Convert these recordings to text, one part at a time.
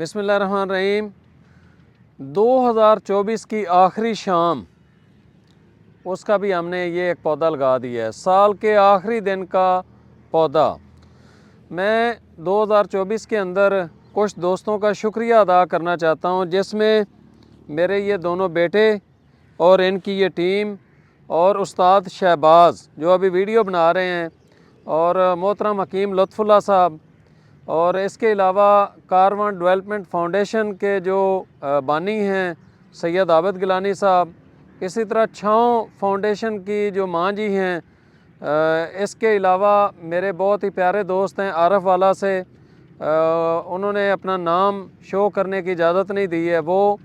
बिस्मिल्लाहिर्रहमानिर्रहीम। 2024 की आखिरी शाम उसका भी हमने ये एक पौधा लगा दिया है, साल के आखिरी दिन का पौधा। मैं 2024 के अंदर कुछ दोस्तों का शुक्रिया अदा करना चाहता हूँ, जिसमें मेरे ये दोनों बेटे और इनकी ये टीम और उस्ताद शहबाज जो अभी वीडियो बना रहे हैं, और मोहतरम हकीम लुत्फ़ुल्लाह साहब, और इसके अलावा कारवां डेवलपमेंट फाउंडेशन के जो बानी हैं सैयद आबिद गिलानी साहब, इसी तरह छाँव फाउंडेशन की जो माँ जी हैं, इसके अलावा मेरे बहुत ही प्यारे दोस्त हैं आरफ वाला से, उन्होंने अपना नाम शो करने की इजाज़त नहीं दी है वो,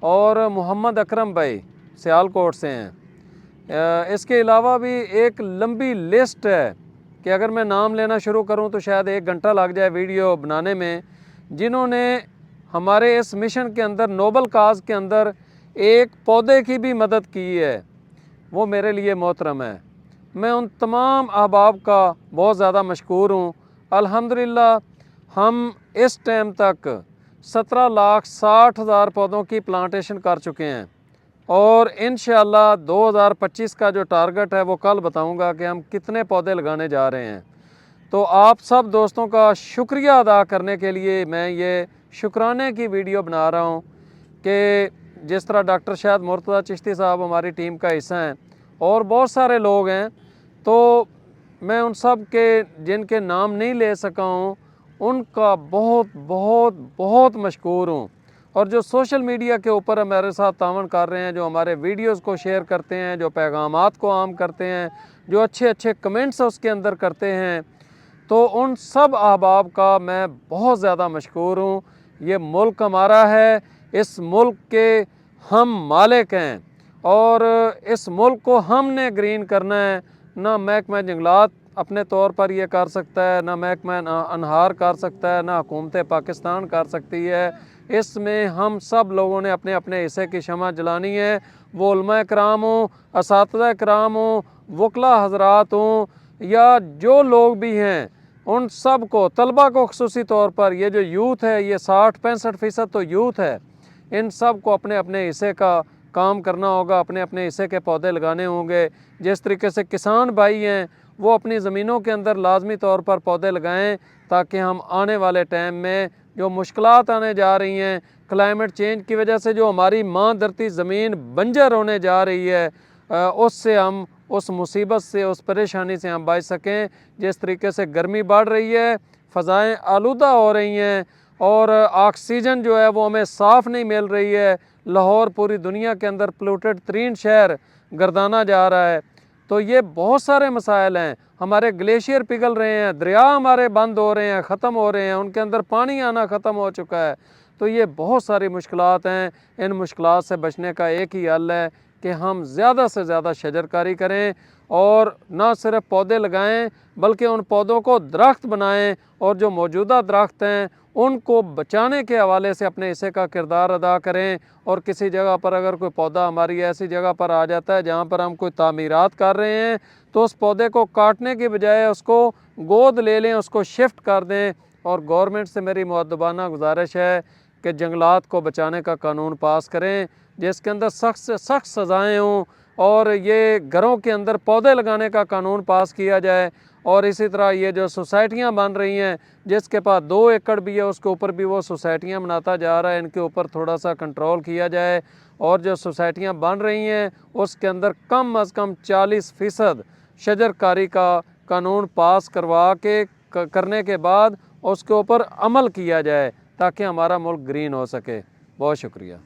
और मोहम्मद अकरम भाई सियालकोट से हैं। इसके अलावा भी एक लंबी लिस्ट है कि अगर मैं नाम लेना शुरू करूं तो शायद 1 घंटा लग जाए वीडियो बनाने में, जिन्होंने हमारे इस मिशन के अंदर नोबल काज के अंदर एक पौधे की भी मदद की है, वो मेरे लिए मोहतरम है। मैं उन तमाम अहबाब का बहुत ज़्यादा मशकूर हूँ। अल्हम्दुलिल्लाह हम इस टाइम तक 17,60,000 पौधों की प्लांटेशन कर चुके हैं, और इंशाअल्लाह 2025 का जो टारगेट है वो कल बताऊंगा कि हम कितने पौधे लगाने जा रहे हैं। तो आप सब दोस्तों का शुक्रिया अदा करने के लिए मैं ये शुक्राने की वीडियो बना रहा हूँ कि जिस तरह डॉक्टर शायद मुर्तज़ा चिश्ती साहब हमारी टीम का हिस्सा हैं और बहुत सारे लोग हैं, तो मैं उन सब के जिनके नाम नहीं ले सका हूँ उनका बहुत बहुत बहुत मशकूर हूँ। और जो सोशल मीडिया के ऊपर हमारे साथ तावन कर रहे हैं, जो हमारे वीडियोस को शेयर करते हैं, जो पैगामात को आम करते हैं, जो अच्छे अच्छे कमेंट्स उसके अंदर करते हैं, तो उन सब अहबाब का मैं बहुत ज़्यादा मशकूर हूँ। ये मुल्क हमारा है, इस मुल्क के हम मालिक हैं, और इस मुल्क को हमने ग्रीन करना है। ना महकमा जंगलात अपने तौर पर ये कर सकता है, ना महकमा अनहार कर सकता है, ना हुकूमत पाकिस्तान कर सकती है। इसमें हम सब लोगों ने अपने अपने हिस्से की शमع जलानी है। वो उलमा कराम हों, असातिज़ा कराम हों, वकला हज़रात हों, या जो लोग भी हैं, उन सब को, तलबा को ख़ुसूसी तौर पर, ये जो यूथ है, ये 60-65% तो यूथ है, इन सब को अपने अपने हिस्से का काम करना होगा, अपने अपने हिस्से के पौधे लगाने होंगे। जिस तरीके से किसान भाई हैं वो अपनी ज़मीनों के अंदर लाजमी तौर पर पौधे लगाएं, ताकि हम आने वाले टाइम में जो मुश्किलात आने जा रही हैं क्लाइमेट चेंज की वजह से, जो हमारी माँ धरती ज़मीन बंजर होने जा रही है, उससे हम, उस मुसीबत से, उस परेशानी से हम बच सकें। जिस तरीके से गर्मी बढ़ रही है, फ़ज़ाएँ आलूदा हो रही हैं, और ऑक्सीजन जो है वो हमें साफ़ नहीं मिल रही है। लाहौर पूरी दुनिया के अंदर पोल्यूटेड तरीन शहर गर्दाना जा रहा है। तो ये बहुत सारे मसाइल हैं। हमारे ग्लेशियर पिघल रहे हैं, दरिया हमारे बंद हो रहे हैं, ख़त्म हो रहे हैं, उनके अंदर पानी आना ख़त्म हो चुका है। तो ये बहुत सारी मुश्किलात हैं। इन मुश्किलात से बचने का एक ही हल है कि हम ज़्यादा से ज़्यादा शजरकारी करें, और ना सिर्फ पौधे लगाएं बल्कि उन पौधों को दरख्त बनाएं, और जो मौजूदा दरख्त हैं उनको बचाने के हवाले से अपने हिस्से का किरदार अदा करें। और किसी जगह पर अगर कोई पौधा हमारी ऐसी जगह पर आ जाता है जहाँ पर हम कोई तामीरात कर रहे हैं, तो उस पौधे को काटने की बजाय उसको गोद ले लें, उसको शिफ्ट कर दें। और गवर्नमेंट से मेरी मुअद्दबाना गुजारिश है कि जंगलात को बचाने का कानून पास करें, जिसके अंदर सख्त से सख्त सज़ाएँ हों, और ये घरों के अंदर पौधे लगाने का कानून पास किया जाए। और इसी तरह ये जो सोसाइटियाँ बन रही हैं, जिसके पास 2 एकड़ भी है उसके ऊपर भी वो सोसाइटियाँ बनाता जा रहा है, इनके ऊपर थोड़ा सा कंट्रोल किया जाए। और जो सोसाइटियाँ बन रही हैं उसके अंदर कम अज़ कम 40% शजरकारी का कानून पास करवा के करने के बाद उसके ऊपर अमल किया जाए, ताकि हमारा मुल्क ग्रीन हो सके। बहुत शुक्रिया।